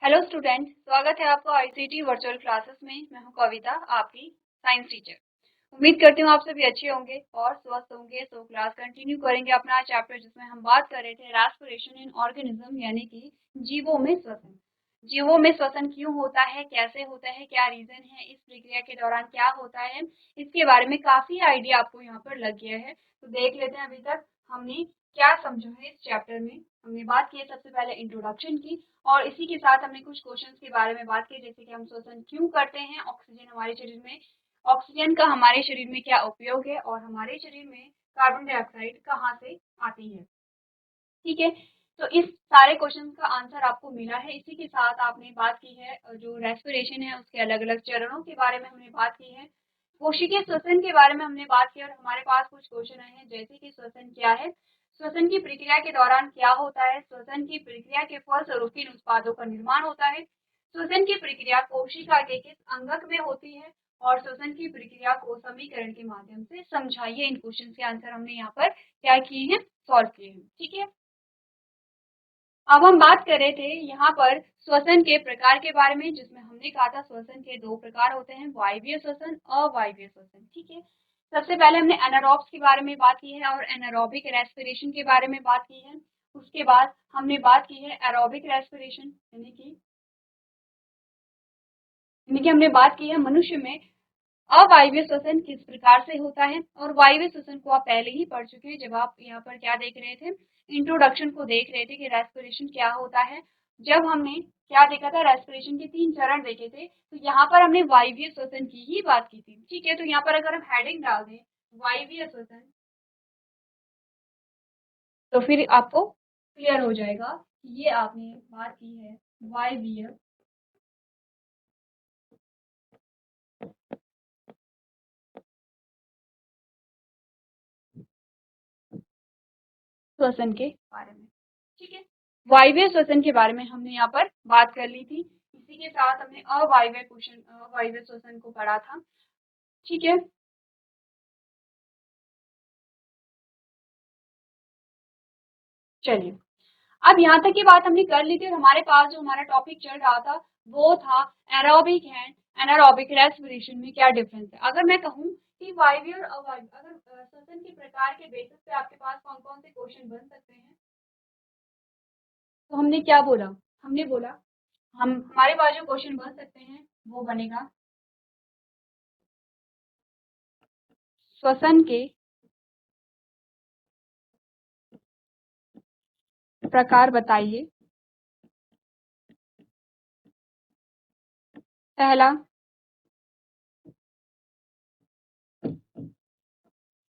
Hello student, स्वागत है आपका आईसीटी वर्चुअल क्लासेस में। मैं हूं कविता, आपकी साइंस टीचर। उम्मीद करती हूँ आप सभी अच्छे होंगे और स्वस्थ होंगे। तो क्लास कंटिन्यू करेंगे अपना चैप्टर जिसमें हम बात कर रहे थे रेस्पिरेशन इन ऑर्गेनिज्म, यानी कि जीवों में श्वसन। जीवों में श्वसन क्यों होता है, कैसे होता है, क्या रीजन है, इस प्रक्रिया के दौरान क्या होता है, इसके बारे में काफी आइडिया आपको यहाँ पर लग गया है। तो देख लेते हैं अभी तक हमने क्या समझा है इस चैप्टर में। हमने बात की है सबसे पहले इंट्रोडक्शन की, और इसी के साथ हमने कुछ क्वेश्चंस के बारे में बात की, जैसे कि हम श्वसन क्यों करते हैं, ऑक्सीजन हमारे शरीर में, ऑक्सीजन का हमारे शरीर में क्या उपयोग है, और हमारे शरीर में कार्बन डाइऑक्साइड कहाँ से आती है। ठीक है, तो इस सारे क्वेश्चन का आंसर आपको मिला है। इसी के साथ आपने बात की है जो रेस्पिरेशन है उसके अलग अलग चरणों के बारे में हमने बात की है। कोशिकीय श्वसन के बारे में हमने बात की और हमारे पास कुछ क्वेश्चन आए हैं, जैसे कि श्वसन क्या है, श्वसन की प्रक्रिया के दौरान क्या होता है, श्वसन की प्रक्रिया के फलस्वरूप किन उत्पादों का निर्माण होता है, श्वसन की प्रक्रिया कोशिका के किस अंगक में होती है, और श्वसन की प्रक्रिया को समीकरण के माध्यम से समझाइए। इन क्वेश्चन के आंसर हमने यहाँ पर क्या किए हैं, सॉल्व किए हैं। ठीक है, अब हम बात कर रहे थे यहाँ पर श्वसन के प्रकार के बारे में, जिसमें हमने कहा था श्वसन के दो प्रकार होते हैं, वायवीय श्वसन, अवायवीय श्वसन। ठीक है, सबसे पहले हमने एनारोब्स के बारे में बात की है और एनारोबिक रेस्पिरेशन के बारे में बात की है। उसके बाद हमने बात की है एरोबिक रेस्पिरेशन, यानी कि हमने बात की है मनुष्य में अवायवीय श्वसन किस प्रकार से होता है, और वायवीय श्वसन को आप पहले ही पढ़ चुके हैं जब आप यहाँ पर क्या देख रहे थे, इंट्रोडक्शन को देख रहे थे कि रेस्पिरेशन क्या होता है। जब हमने क्या देखा था, रेस्पिरेशन के 3 चरण देखे थे, तो यहाँ पर हमने वायवीय श्वसन की ही बात की थी। ठीक है, तो यहाँ पर अगर हम हेडिंग डाल दें वायवीय श्वसन, तो फिर आपको क्लियर हो जाएगा कि ये आपने बात की है वायवीय श्वसन के बारे में। ठीक है, वायवीय श्वसन के बारे में हमने यहाँ पर बात कर ली थी। इसी के साथ हमने अवायवीय श्वसन को पढ़ा था। ठीक है, चलिए, अब यहाँ तक की बात हमने कर ली थी और हमारे पास जो हमारा टॉपिक चल रहा था वो था एरोबिक एंड एनारोबिक रेस्पिरेशन में क्या डिफरेंस है। अगर मैं कहूँ कि वायवीय और अवायवीय, अगर श्वसन के प्रकार के बेसिस पे आपके पास कौन कौन से क्वेश्चन बन सकते हैं, तो हमने क्या बोला, हमने बोला हमारे पास जो क्वेश्चन बन सकते हैं वो बनेगा श्वसन के प्रकार बताइए। पहला,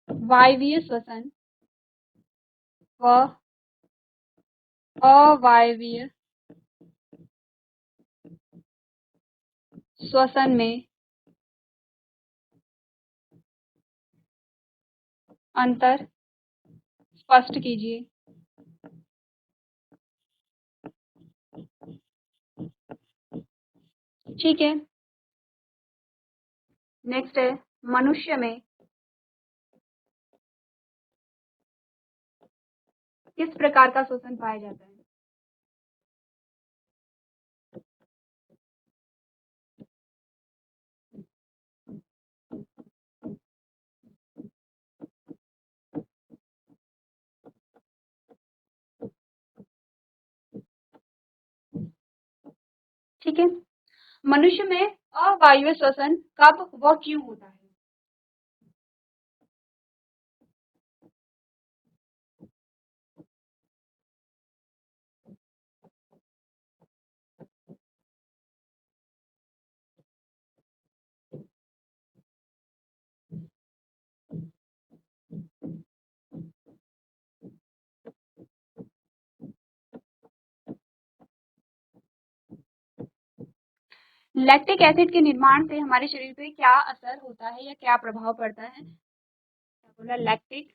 वायवीय श्वसन व अवायवीय श्वसन में अंतर स्पष्ट कीजिए। ठीक है, नेक्स्ट है मनुष्य में किस प्रकार का श्वसन पाया जाता है। ठीक है, मनुष्य में अवायवीय श्वसन कब व क्यों होता है। लैक्टिक एसिड के निर्माण से हमारे शरीर पे क्या असर होता है या क्या प्रभाव पड़ता है। क्या बोला, लैक्टिक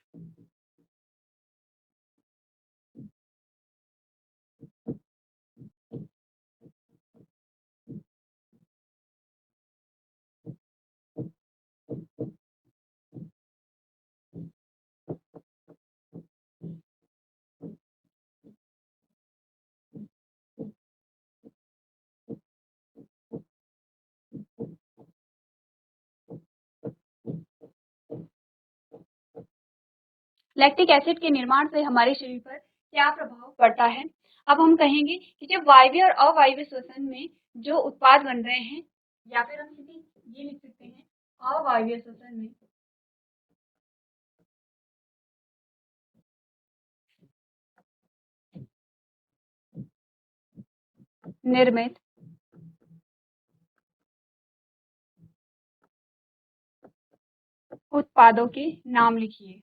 लैक्टिक एसिड के निर्माण से हमारे शरीर पर क्या प्रभाव पड़ता है। अब हम कहेंगे कि जब वायवीय और अवायवीय श्वसन में जो उत्पाद बन रहे हैं, या फिर हम किसी ये लिख सकते हैं अवायवीय श्वसन में निर्मित उत्पादों के नाम लिखिए।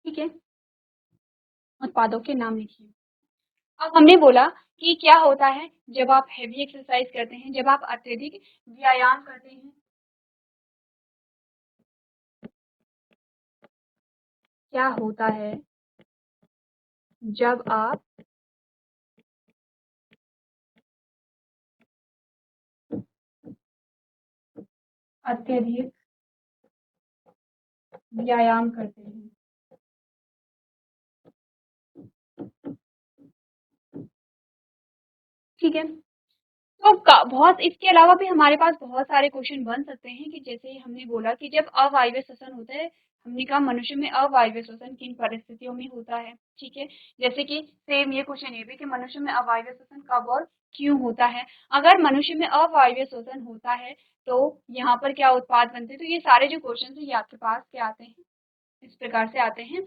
ठीक है, उत्पादों के नाम लिखिए। अब हमने बोला कि क्या होता है जब आप हेवी एक्सरसाइज करते हैं, जब आप अत्यधिक व्यायाम करते हैं, क्या होता है जब आप अत्यधिक व्यायाम करते हैं। ठीक है, तो बहुत इसके अलावा भी हमारे पास बहुत सारे क्वेश्चन बन सकते हैं कि जैसे हमने बोला कि जब अवायवीय श्वसन होता है, हमने कहा मनुष्य में अवायवीय श्वसन किन परिस्थितियों में होता है। ठीक है, जैसे कि सेम ये क्वेश्चन ये भी कि मनुष्य में अवायवीय श्वसन कब और क्यों होता है। अगर मनुष्य में अवायवीय श्वसन होता है तो यहाँ पर क्या उत्पाद बनते हैं। तो ये सारे जो क्वेश्चन है ये आपके पास क्या आते हैं, इस प्रकार से आते हैं।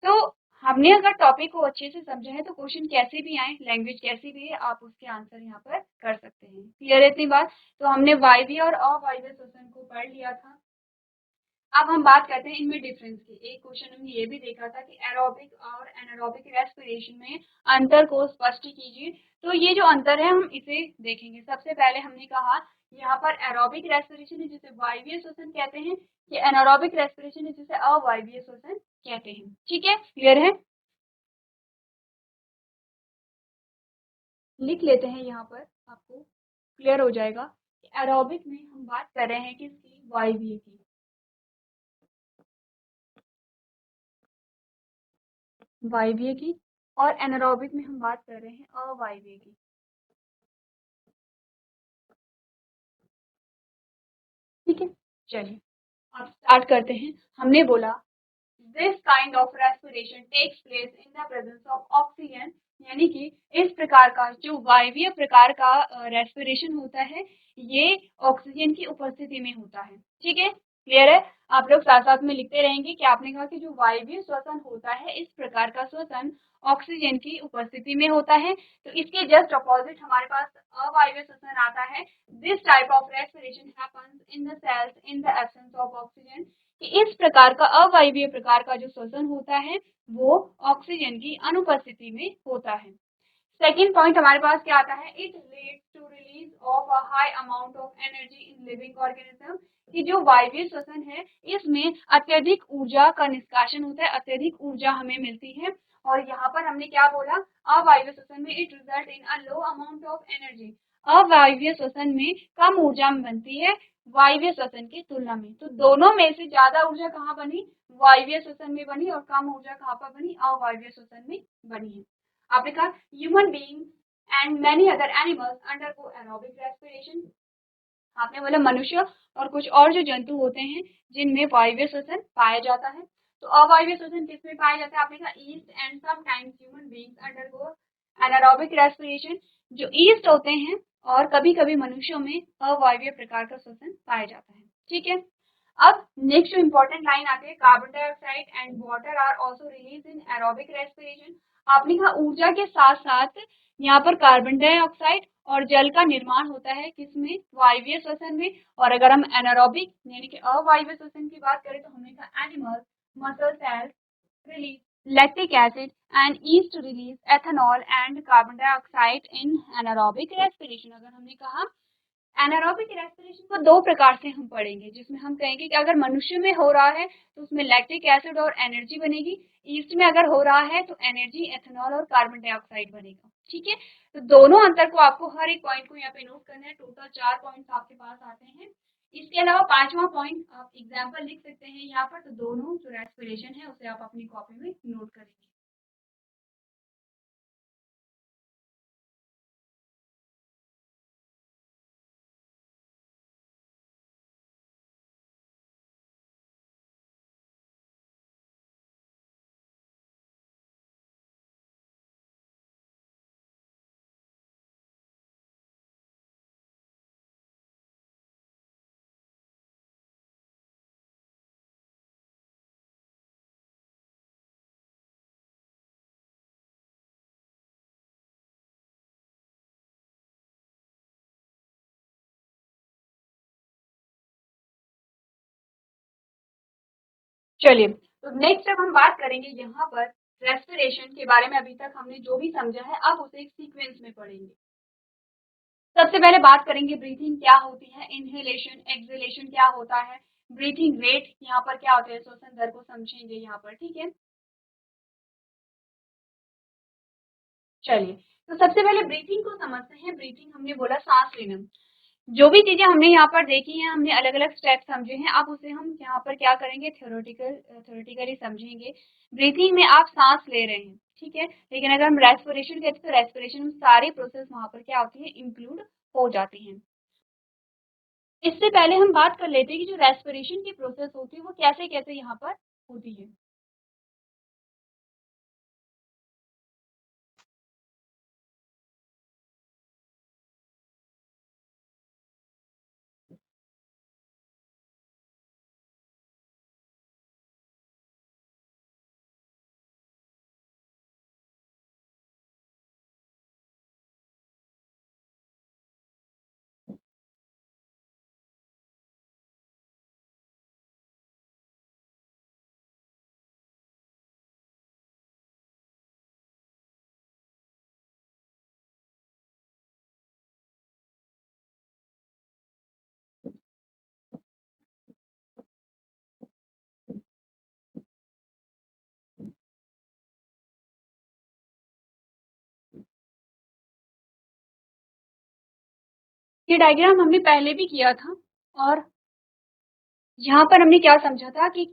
तो हमने अगर टॉपिक को अच्छे से समझा है तो क्वेश्चन कैसे भी आए, लैंग्वेज कैसी भी है, आप उसके आंसर यहाँ पर कर सकते हैं। क्लियर है इतनी बात। तो हमने वायवीय और अवायवीय श्वसन को पढ़ लिया था। अब हम बात करते हैं इनमें डिफरेंस की। एक क्वेश्चन हमने ये भी देखा था कि एरोबिक और एनारोबिक रेस्पिरेशन में अंतर को स्पष्ट कीजिए। तो ये जो अंतर है हम इसे देखेंगे। सबसे पहले हमने कहा यहाँ पर एरोबिक रेस्पिरेशन है जिसे वायवीय श्वसन कहते हैं, ये एनारोबिक रेस्पिरेशन है जिसे अवायवीय श्वसन कहते हैं। ठीक है, क्लियर है। लिख लेते हैं यहाँ पर, आपको क्लियर हो जाएगा कि एरोबिक में हम बात कर रहे हैं किसकी, वायवीय की। वायवीय की। और एनारोबिक में हम बात कर रहे हैं अवायवीय की। ठीक है, चलिए अब स्टार्ट करते हैं। हमने बोला this kind of respiration takes place in the presence of oxygen, यानी कि इस प्रकार का जो वायवीय प्रकार का रेस्पिरेशन होता है ये ऑक्सीजन की उपस्थिति में होता है। ठीक है, क्लियर है। आप लोग साथ साथ में लिखते रहेंगे कि आपने कहा कि जो वायवीय श्वसन होता है इस प्रकार का श्वसन ऑक्सीजन की उपस्थिति में होता है। तो इसके जस्ट अपोजिट हमारे पास अवायवीय श्वसन आता है। This type of respiration happens in the cells in the absence of oxygen, कि इस प्रकार का अवायवीय प्रकार का जो श्वसन होता है वो ऑक्सीजन की अनुपस्थिति में होता है। सेकेंड पॉइंट हमारे पास क्या आता है, it leads to release of a high amount of energy in living organism, कि जो वायवीय श्वसन है इसमें अत्यधिक ऊर्जा का निष्कासन होता है, अत्यधिक ऊर्जा हमें मिलती है। और यहाँ पर हमने क्या बोला, अवायवीय श्वसन में it result in a low amount of energy, अवायवीय श्वसन में कम ऊर्जा बनती है वायवीय श्वसन की तुलना में। तो दोनों में से ज्यादा ऊर्जा कहाँ बनी, वायवीय श्वसन में बनी, और कम ऊर्जा कहाँ पर बनी, अवायवीय श्वसन में बनी है। आपने कहा human beings and many other animals undergo aerobic respiration, आपने बोला मनुष्य और कुछ और जो जंतु होते हैं जिनमें वायवीय श्वसन पाया जाता है। तो अवायवीय श्वसन किसमें पाया जाता है, आपने कहा east and sometimes human beings undergo anaerobic respiration, जो ईस्ट होते हैं और कभी कभी मनुष्यों में अवायवीय प्रकार का श्वसन पाया जाता है। ठीक है, अब नेक्स्ट जो इंपॉर्टेंट लाइन आती है, carbon dioxide and water are also release in aerobic respiration, आपने कहा ऊर्जा के साथ साथ यहाँ पर कार्बन डाइऑक्साइड और जल का निर्माण होता है किसमें, वायवीय श्वसन में। और अगर हम एनारोबिक यानी कि अवायवीय श्वसन की बात करें तो हमने कहा animals muscle cells release lactic acid and yeast release ethanol and carbon dioxide in anaerobic respiration। अगर हमने कहा एनारोबिक रेस्पिरेशन को दो प्रकार से हम पढ़ेंगे, जिसमें हम कहेंगे कि अगर मनुष्य में हो रहा है तो उसमें लैक्टिक एसिड और एनर्जी बनेगी, ईस्ट में अगर हो रहा है तो एनर्जी एथेनॉल और कार्बन डाइऑक्साइड बनेगा। ठीक है, तो दोनों अंतर को आपको हर एक पॉइंट को यहाँ पे नोट करना है। टोटल 4 पॉइंट्स आपके पास आते हैं। इसके अलावा 5वां पॉइंट आप एग्जाम्पल लिख सकते हैं यहाँ पर। तो दोनों जो रेस्पिरेशन है उसे आप अपनी कॉपी में नोट करेंगे। चलिए, तो नेक्स्ट अब हम बात करेंगे यहाँ पर रेस्पिरेशन के बारे में। अभी तक हमने जो भी समझा है, अब उसे एक सीक्वेंस में पढ़ेंगे। सबसे पहले बात करेंगे ब्रीथिंग क्या होती है, इनहेलेशन, एक्सहेलेशन क्या होता है, ब्रीथिंग रेट यहाँ पर क्या होता है, श्वसन दर को समझेंगे यहाँ पर, ठीक है। चलिए, तो सबसे पहले ब्रीथिंग को समझते हैं। ब्रीथिंग हमने बोला सांस लेना। जो भी चीजें हमने यहाँ पर देखी हैं, हमने अलग अलग स्टेप समझे हैं, अब उसे हम यहाँ पर क्या करेंगे, थ्योरेटिकली समझेंगे। ब्रीथिंग में आप सांस ले रहे हैं, ठीक है, लेकिन अगर हम रेस्पिरेशन कहते हैं तो रेस्पिरेशन में सारी प्रोसेस वहां पर क्या होती है, इंक्लूड हो जाती हैं। इससे पहले हम बात कर लेते हैं कि जो रेस्पिरेशन की प्रोसेस होती है वो कैसे कैसे यहाँ पर होती है। ये डायग्राम हमने पहले भी किया था, और यहाँ पर हमने क्या समझा था कि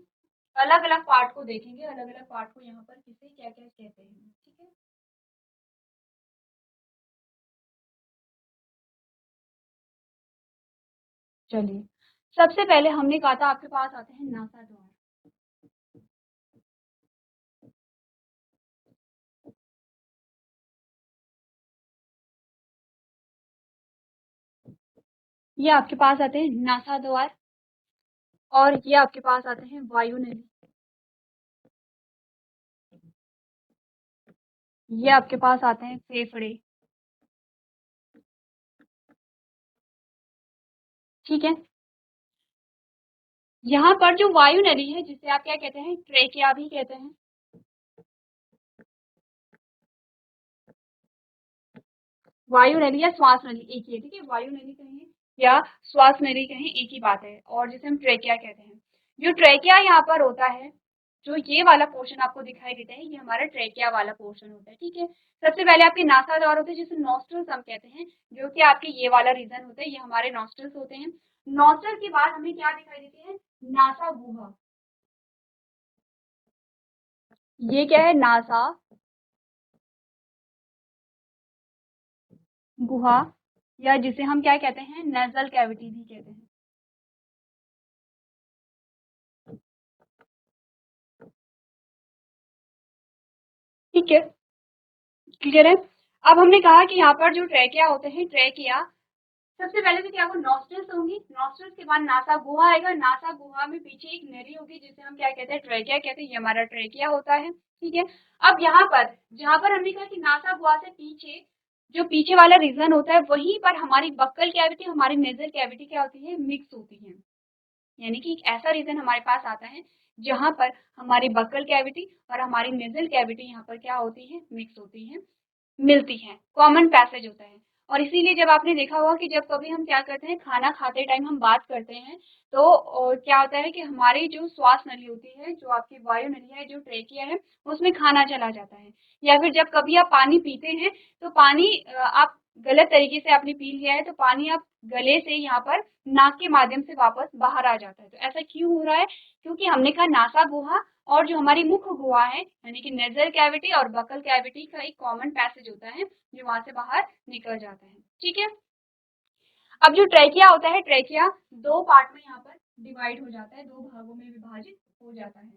अलग अलग पार्ट को देखेंगे, अलग अलग पार्ट को यहाँ पर किसे क्या क्या कहते हैं, ठीक है। चलिए, सबसे पहले हमने कहा था आपके पास आते हैं नासा द्वार। ये आपके पास आते हैं नासा द्वार, और ये आपके पास आते हैं वायु नली। ये आपके पास आते हैं फेफड़े, ठीक है। यहाँ पर जो वायु नली है, जिसे आप क्या कहते हैं, ट्रेकिया भी कहते हैं। वायु नली या श्वास नली एक ही है, ठीक है। वायु नली कहें या श्वास नली कहें, एक ही बात है, और जिसे हम ट्रेकिया कहते हैं। जो ट्रेकिया यहाँ पर होता है, जो ये वाला पोर्शन आपको दिखाई देता है, ये हमारा ट्रेकिया वाला पोर्शन होता है, ठीक है। सबसे पहले आपके नासा द्वार होते हैं, जिसे नॉस्ट्रल्स हम कहते हैं, जो कि आपके ये वाला रीजन होता है, ये हमारे नॉस्ट्रल्स होते हैं। नॉस्ट्रल के बाद हमें क्या दिखाई देती है, नासा गुहा। ये क्या है, नासा गुहा, या जिसे हम क्या कहते हैं, नेजल कैविटी भी कहते हैं। ठीक है, क्लियर है। अब हमने कहा कि यहाँ पर जो ट्रैकिया होते हैं, ट्रैकिया सबसे पहले तो क्या होगा, नॉस्ट्रल्स होंगी, नॉस्ट्रल्स के बाद नासा गुहा आएगा, नासा गुहा में पीछे एक नली होगी, जिसे हम क्या कहते हैं, ट्रैकिया कहते हैं। ये हमारा ट्रैकिया होता है, ठीक है। अब यहाँ पर जहाँ पर हमने कहा कि नासा गुहा से पीछे जो पीछे वाला रीजन होता है, वहीं पर हमारी बक्कल कैविटी, हमारी नेजल कैविटी क्या होती है, मिक्स होती है। यानी कि एक ऐसा रीजन हमारे पास आता है जहां पर हमारी बक्कल कैविटी और हमारी नेजल कैविटी यहाँ पर क्या होती है, मिक्स होती है, मिलती हैं, कॉमन पैसेज होता है। और इसीलिए जब आपने देखा होगा कि जब कभी हम क्या करते हैं, खाना खाते टाइम हम बात करते हैं, तो क्या होता है कि हमारी जो श्वास नली होती है, जो आपकी वायु नली है, जो ट्रेकिया है, उसमें खाना चला जाता है। या फिर जब कभी आप पानी पीते हैं, तो पानी आप गलत तरीके से आपने पी लिया है, तो पानी आप गले से यहाँ पर नाक के माध्यम से वापस बाहर आ जाता है। तो ऐसा क्यों हो रहा है, क्योंकि हमने कहा नासा गुहा और जो हमारी मुख्य गुहा है, यानी कि नेजल कैविटी और बकल कैविटी का एक कॉमन पैसेज होता है, जो वहां से बाहर निकल जाता है, ठीक है। अब जो ट्रैकिया होता है, ट्रैकिया दो पार्ट में यहाँ पर डिवाइड हो जाता है, दो भागों में विभाजित हो जाता है।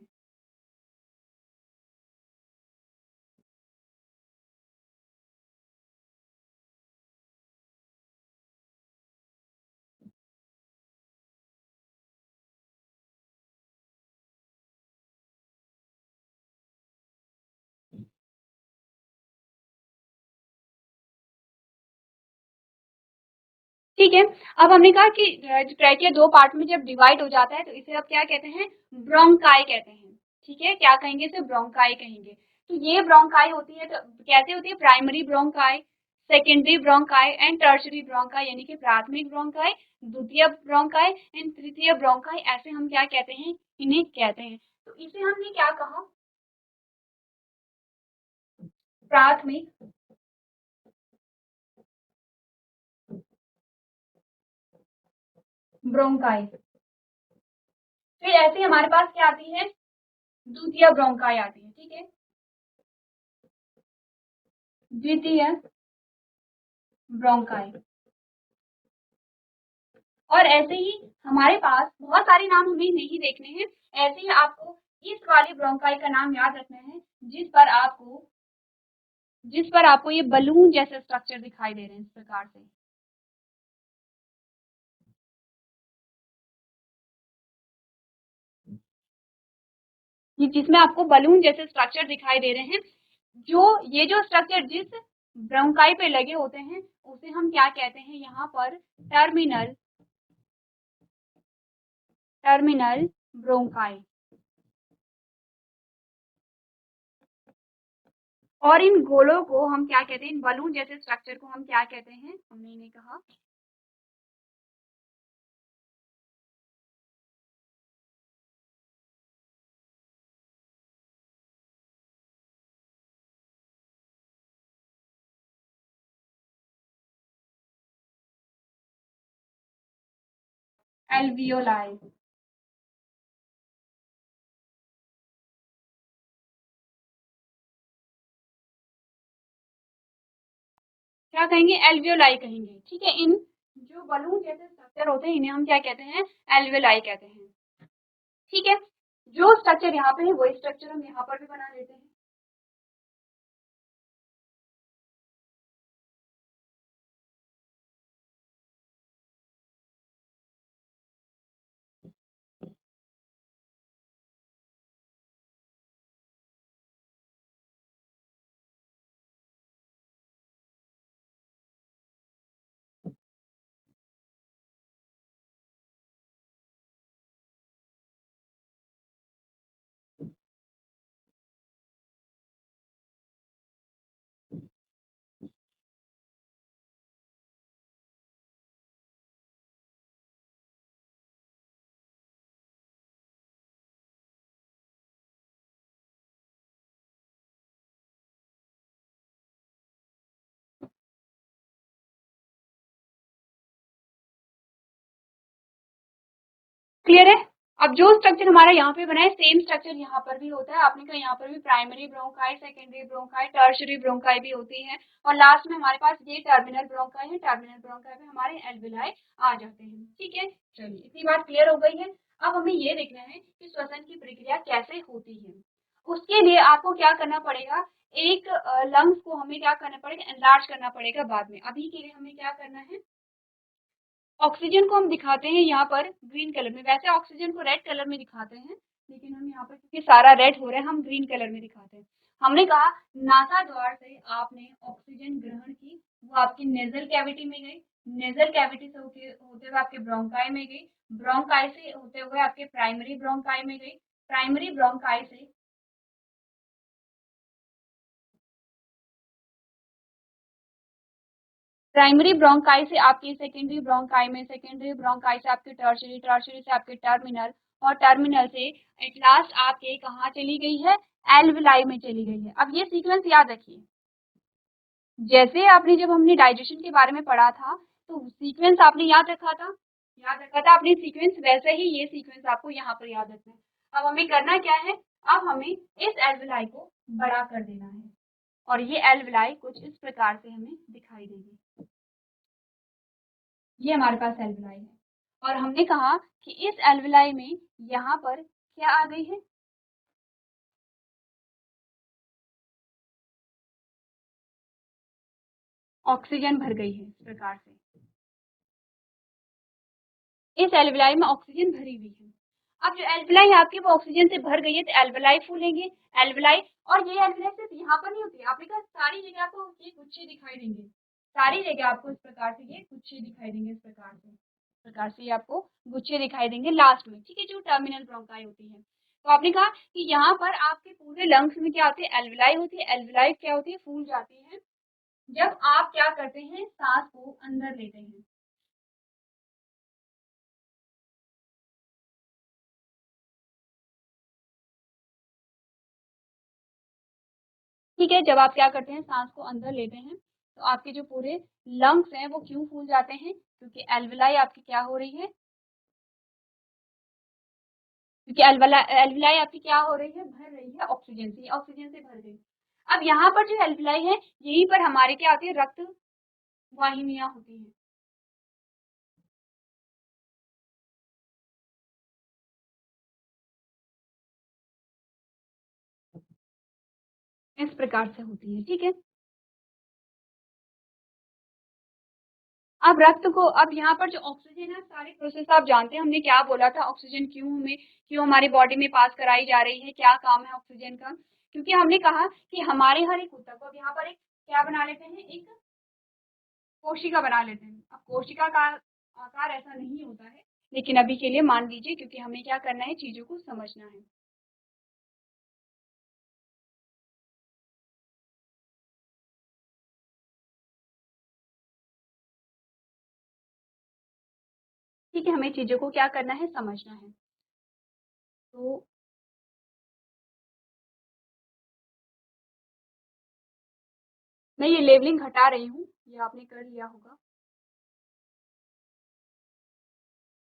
ठीक है। अब हमने कहा कि ट्रैकिया दो पार्ट में जब डिवाइड हो जाता है तो इसे अब क्या कहते हैं, ब्रोंकाई कहते हैं। ठीक है, क्या कहेंगे इसे, ब्रोंकाई कहेंगे। तो ये ब्रोंकाई होती है, तो कैसे होती है, primary bronchi, secondary bronchi and tertiary bronchi, यानी कि प्राथमिक ब्रोंकाई, द्वितीय ब्रोंकाई एंड तृतीय ब्रोंकाई, ऐसे हम क्या कहते हैं, इन्हें कहते हैं। तो इसे हमने क्या कहा, प्राथमिक ब्रोंकाई। फिर ऐसे हमारे पास क्या आती है, द्वितीय ब्रोंकाई आती है। ठीक है, द्वितीय ब्रोंकाई। और ऐसे ही हमारे पास बहुत सारे नाम हमें नहीं देखने हैं, ऐसे ही आपको इस वाली ब्रोंकाई का नाम याद रखना है जिस पर आपको ये बलून जैसे स्ट्रक्चर दिखाई दे रहे हैं, इस प्रकार से। ये जिसमें आपको बलून जैसे स्ट्रक्चर दिखाई दे रहे हैं, ये जो स्ट्रक्चर जिस ब्रोंकाई पे लगे होते हैं उसे हम क्या कहते हैं, यहाँ पर टर्मिनल टर्मिनल ब्रोंकाई। और इन गोलों को हम क्या कहते हैं, इन बलून जैसे स्ट्रक्चर को हम क्या कहते हैं, हमने इन्हें कहा एल्वियोलाई। क्या कहेंगे, एल्वियोलाई कहेंगे। ठीक है, इन जो बलून जैसे स्ट्रक्चर होते हैं इन्हें हम क्या कहते हैं, एल्वियोलाई कहते हैं। ठीक है, जो स्ट्रक्चर यहाँ पे है वही स्ट्रक्चर हम यहाँ पर भी बना लेते हैं। क्लियर है। अब जो स्ट्रक्चर हमारा यहाँ पे बना है सेम स्ट्रक्चर यहाँ पर भी होता है। आपने कहा यहाँ पर भी primary bronchi, secondary bronchi, tertiary bronchi भी होती है, और लास्ट में हमारे पास ये टर्मिनल ब्रोंकाई है। टर्मिनल ब्रोंकाई में हमारे एल्विलाई आ जाते हैं। ठीक है, चलिए इतनी बात क्लियर हो गई है। अब हमें ये देखना है कि श्वसन की प्रक्रिया कैसे होती है। उसके लिए आपको क्या करना पड़ेगा, एक लंग्स को हमें क्या करना पड़ेगा, एनलार्ज करना पड़ेगा बाद में। अभी के लिए हमें क्या करना है, ऑक्सीजन को हम दिखाते हैं यहाँ पर ग्रीन कलर में। वैसे ऑक्सीजन को रेड कलर में दिखाते हैं, लेकिन हम यहाँ पर क्योंकि सारा रेड हो रहा है हम ग्रीन कलर में दिखाते हैं। हमने कहा नासा द्वार से आपने ऑक्सीजन ग्रहण की, वो आपकी नेजल कैविटी में गई, नेजल कैविटी से होते हुए आपके ब्रोंकाई में गई, ब्रोंकाई से होते हुए आपके प्राइमरी ब्रोंकाई में गई, प्राइमरी ब्रोंकाई से प्राइमरी ब्रोंकाई से आपकी सेकेंडरी ब्रोंकाई में, सेकेंडरी ब्रोंकाई से आपके टर्शरी, टर्शरी से आपके टर्मिनल, और टर्मिनल से एट लास्ट आपके कहाँ चली गई है, एल्विलाई में चली गई है। अब ये सीक्वेंस याद रखिए, जैसे आपने जब हमने डाइजेशन के बारे में पढ़ा था तो सीक्वेंस आपने याद रखा था आपने सीक्वेंस, वैसे ही ये सीक्वेंस आपको यहाँ पर याद रखना है। अब हमें करना क्या है, अब हमें इस एल्विलाई को बड़ा कर देना है, और ये एल्विलाई कुछ इस प्रकार से हमें दिखाई देगी। ये हमारे पास एल्विलाई है, और हमने कहा कि इस एल्विलाई में यहाँ पर क्या आ गई है, ऑक्सीजन भर गई है। इस प्रकार से इस एल्विलाई में ऑक्सीजन भरी हुई है। अब जो एल्विलाई आपकी वो ऑक्सीजन से भर गई है तो एल्विलाई फूलेंगे, एल्विलाई। और ये एल्विलाई सिर्फ यहाँ पर नहीं होती है, आपने कहा सारी जगह आपको ये गुच्छे दिखाई देंगे, सारी जगह आपको इस प्रकार से ये गुच्छे दिखाई देंगे, इस प्रकार से ये आपको गुच्छे दिखाई देंगे लास्ट में, ठीक है, जो टर्मिनल ब्रोंकाई होती है। तो आपने कहा कि यहाँ पर आपके पूरे लंग्स में क्या होती है, एल्विलाई होती है। एल्विलाई क्या होती है, फूल जाती है जब आप क्या करते हैं, सांस को अंदर लेते हैं। ठीक है, जब आप क्या करते हैं, सांस को अंदर लेते हैं, तो आपके जो पूरे लंग्स हैं वो क्यों फूल जाते हैं, क्योंकि एल्विलाई आपकी क्या हो रही है, क्योंकि एल्विलाई आपकी क्या हो रही है, भर रही है ऑक्सीजन से, ऑक्सीजन से भर गई। अब यहाँ पर जो एल्विलाई है, यहीं पर हमारे क्या होती है, रक्त वाहिनियां होती हैं। इस प्रकार से होती है, ठीक है। अब रक्त को, अब यहाँ पर जो ऑक्सीजन है, सारे प्रोसेस आप जानते हैं, हमने क्या बोला था, ऑक्सीजन क्यों हमारी बॉडी में पास कराई जा रही है, क्या काम है ऑक्सीजन का, क्योंकि हमने कहा कि हमारे हर एक ऊतक को, अब यहाँ पर एक क्या बना लेते हैं, एक कोशिका बना लेते हैं। अब कोशिका का आकार ऐसा नहीं होता है, लेकिन अभी के लिए मान लीजिए, क्योंकि हमें क्या करना है, चीजों को समझना है। ठीक है, हमें चीजों को क्या करना है, समझना है। तो मैं ये लेबलिंग हटा रही हूँ, ये आपने कर लिया होगा।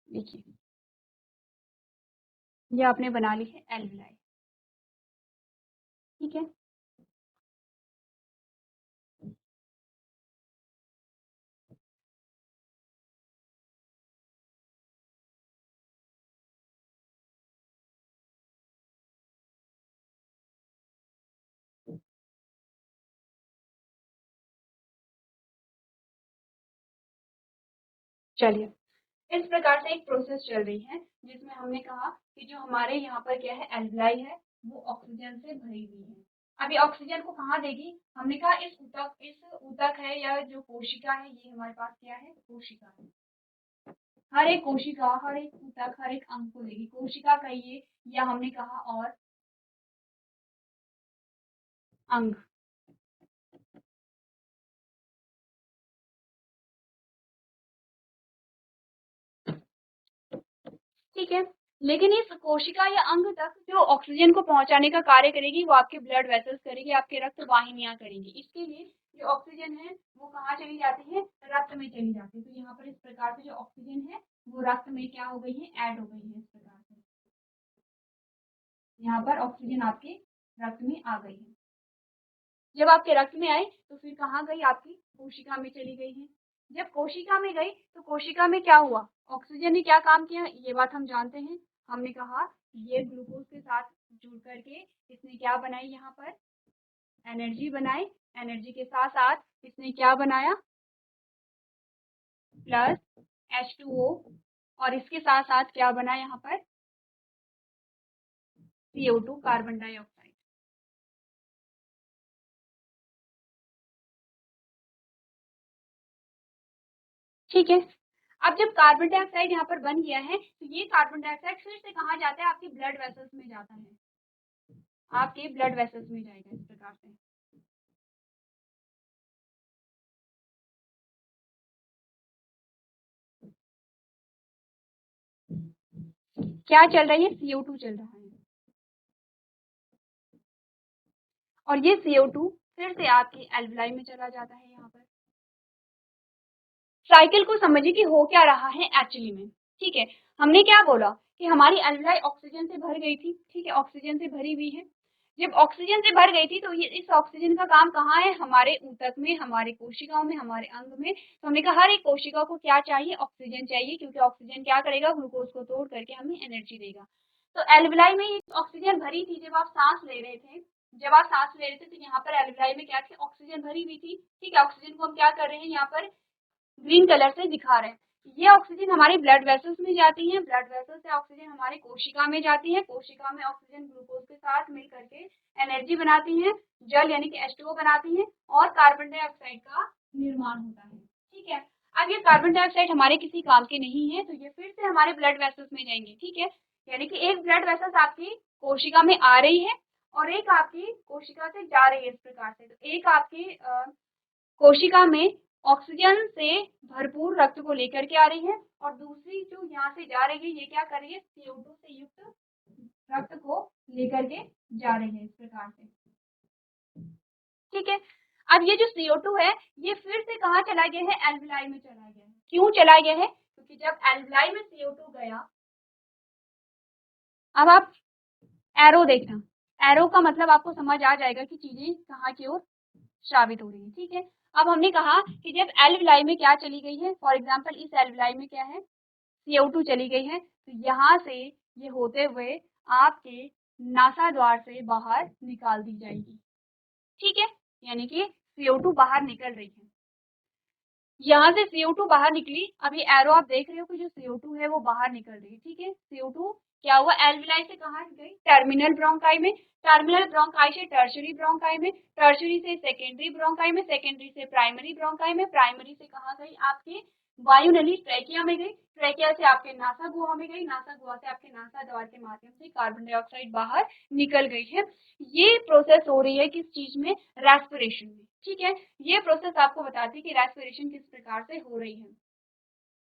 देखिए, ये आपने बना ली है एल्विलाई, ठीक है। चलिए, इस प्रकार से एक प्रोसेस चल रही है, जिसमें हमने कहा कि जो हमारे यहाँ पर क्या है, एल्विलाई है, वो ऑक्सीजन से भरी हुई है। अब ये ऑक्सीजन को कहाँ देगी, हमने कहा इस ऊतक है, या जो कोशिका है, ये हमारे पास क्या है, कोशिका है। हर एक कोशिका, हर एक ऊतक, हर एक अंग को देगी, कोशिका कहिए, या हमने कहा और अंग, ठीक है। लेकिन इस कोशिका या अंग तक जो ऑक्सीजन को पहुंचाने का कार्य करेगी, वो आपके ब्लड वेसल्स करेगी, आपके रक्त वाहिनियां करेंगी। इसके लिए जो ऑक्सीजन है, वो कहाँ चली जाती है, रक्त में चली जाती है। तो यहाँ पर इस प्रकार से जो ऑक्सीजन है, वो रक्त में क्या हो गई है, ऐड हो गई है, इस प्रकार से यहाँ पर ऑक्सीजन आपके रक्त में आ गई है। जब आपके रक्त में आई, तो फिर कहाँ गई, आपकी कोशिका में चली गई है। जब कोशिका में गई, तो कोशिका में क्या हुआ, ऑक्सीजन ने क्या काम किया, ये बात हम जानते हैं। हमने कहा ये ग्लूकोज के साथ जुड़ करके इसने क्या बनाई, यहाँ पर एनर्जी बनाई। एनर्जी के साथ साथ इसने क्या बनाया, प्लस H2O, और इसके साथ साथ क्या बना यहाँ पर, CO2, कार्बन डाइऑक्साइड। ठीक है। अब जब कार्बन डाइऑक्साइड यहाँ पर बन गया है, तो ये कार्बन डाइऑक्साइड फिर से कहाँ जाता है, आपके ब्लड वेसल्स में जाता है, आपके ब्लड वेसल्स में जाएगा, इस प्रकार से। क्या चल रही है, CO2 चल रहा है, और ये CO2 फिर से आपकी एल्विलाई में चला जाता है। यहाँ पर साइकिल को समझिए कि हो क्या रहा है एक्चुअली में, ठीक है। हमने क्या बोला कि हमारी एल्विलाई ऑक्सीजन से भर गई थी, ठीक है, ऑक्सीजन से भरी हुई है। जब ऑक्सीजन से भर गई थी, तो ये इस ऑक्सीजन का काम कहाँ है, हमारे ऊतक में, हमारे कोशिकाओं में, हमारे अंग में। तो हमने कहा हर एक कोशिका को क्या चाहिए, ऑक्सीजन चाहिए, क्योंकि ऑक्सीजन क्या करेगा, ग्लूकोज को तोड़ करके हमें एनर्जी देगा। तो एल्विलाई में ऑक्सीजन भरी थी, जब आप सांस ले रहे थे, तो यहाँ पर एल्विलाई में क्या थी, ऑक्सीजन भरी हुई थी, ठीक है। ऑक्सीजन को हम क्या कर रहे हैं, यहाँ पर ग्रीन कलर से दिखा रहे हैं। ये ऑक्सीजन हमारे ब्लड वेसल्स में जाती है, ब्लड वेसल से ऑक्सीजन हमारे कोशिका में जाती है, कोशिका में ऑक्सीजन ग्लूकोज के साथ मिल करके एनर्जी बनाती है, जल यानी कि H2O बनाती है, और कार्बन डाइऑक्साइड का निर्माण होता है। ठीक है, अब ये कार्बन डाइऑक्साइड हमारे किसी काम के नहीं है, तो ये फिर से हमारे ब्लड वेसल्स में जाएंगे। ठीक है, यानी कि एक ब्लड वेसल्स आपकी कोशिका में आ रही है और एक आपकी कोशिका से जा रही है। इस प्रकार से तो एक आपकी कोशिका में ऑक्सीजन से भरपूर रक्त को लेकर के आ रही है और दूसरी जो यहाँ से जा रही है ये क्या कर रही है, CO2 से युक्त रक्त को लेकर के जा रही है इस प्रकार से। ठीक है, अब ये जो CO2 है ये फिर से कहाँ चला गया है, एल्विलाई में चला गया है। क्यों चला गया है, क्योंकि जब एल्विलाई में CO2 गया, अब आप एरो देखना, एरो का मतलब आपको समझ आ जाएगा कि चीजें कहाँ की ओर श्रावित हो रही है। ठीक है, अब हमने कहा कि जब एल्विलाई में क्या चली गई है, फॉर एग्जाम्पल इस एल्विलाई में क्या है, CO2 चली गई है, तो यहाँ से ये होते हुए आपके नासा द्वार से बाहर निकाल दी जाएगी। ठीक है, यानी कि CO2 बाहर निकल रही है। यहाँ से CO2 बाहर निकली, अभी एरो आप देख रहे हो कि जो CO2 है वो बाहर निकल रही है। ठीक है, CO2 क्या हुआ, एल्विलाई से कहाँ गई, टर्मिनल ब्रोंकाई में, टर्मिनल ब्रोंकाई से टर्शरी ब्रोंकाई में, टर्शरी से सेकेंडरी ब्रोंकाई में, सेकेंडरी से प्राइमरी ब्रोंकाई में, प्राइमरी से कहाँ गई, आपकी वायु नली ट्रैकिया में गई, ट्रैकिया से आपके नासा गुहा में गई, नासा गुहा से आपके नासा द्वार के माध्यम से कार्बन डाइऑक्साइड बाहर निकल गई है। ये प्रोसेस हो रही है किस चीज में, रेस्पिरेशन में। ठीक है, ये प्रोसेस आपको बताती है कि रेस्पिरेशन किस प्रकार से हो रही है।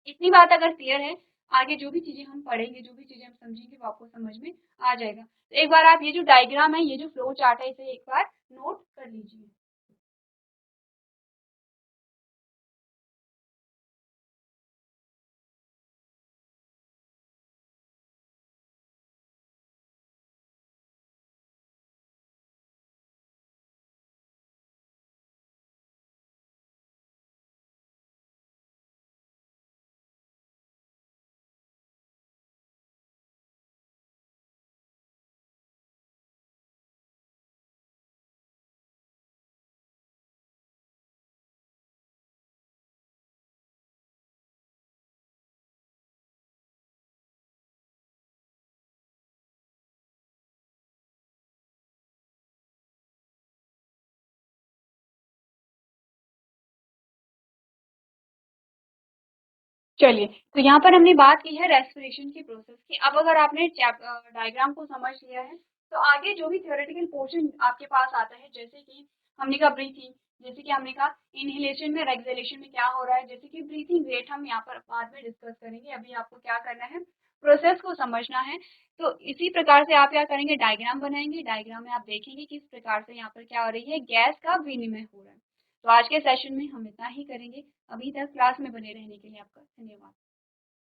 इतनी बात अगर क्लियर है, आगे जो भी चीजें हम पढ़ेंगे, जो भी चीजें हम समझेंगे वो आपको समझ में आ जाएगा। तो एक बार आप ये जो डायग्राम है, ये जो फ्लो चार्ट है, इसे एक बार नोट कर लीजिए। चलिए, तो यहाँ पर हमने बात की है रेस्पिरेशन की प्रोसेस की। अब अगर आपने डायग्राम को समझ लिया है, तो आगे जो भी थ्योरेटिकल पोर्शन आपके पास आता है, जैसे कि हमने कहा ब्रीथिंग, जैसे कि हमने कहा इनहेलेशन में और एक्सहेलेशन में क्या हो रहा है, जैसे कि ब्रीथिंग रेट हम यहाँ पर बाद में डिस्कस करेंगे। अभी आपको क्या करना है, प्रोसेस को समझना है। तो इसी प्रकार से आप क्या करेंगे, डायग्राम बनाएंगे, डायग्राम में आप देखेंगे किस प्रकार से यहाँ पर क्या हो रही है, गैस का विनिमय हो रहा है। तो आज के सेशन में हम इतना ही करेंगे। अभी तक क्लास में बने रहने के लिए आपका धन्यवाद।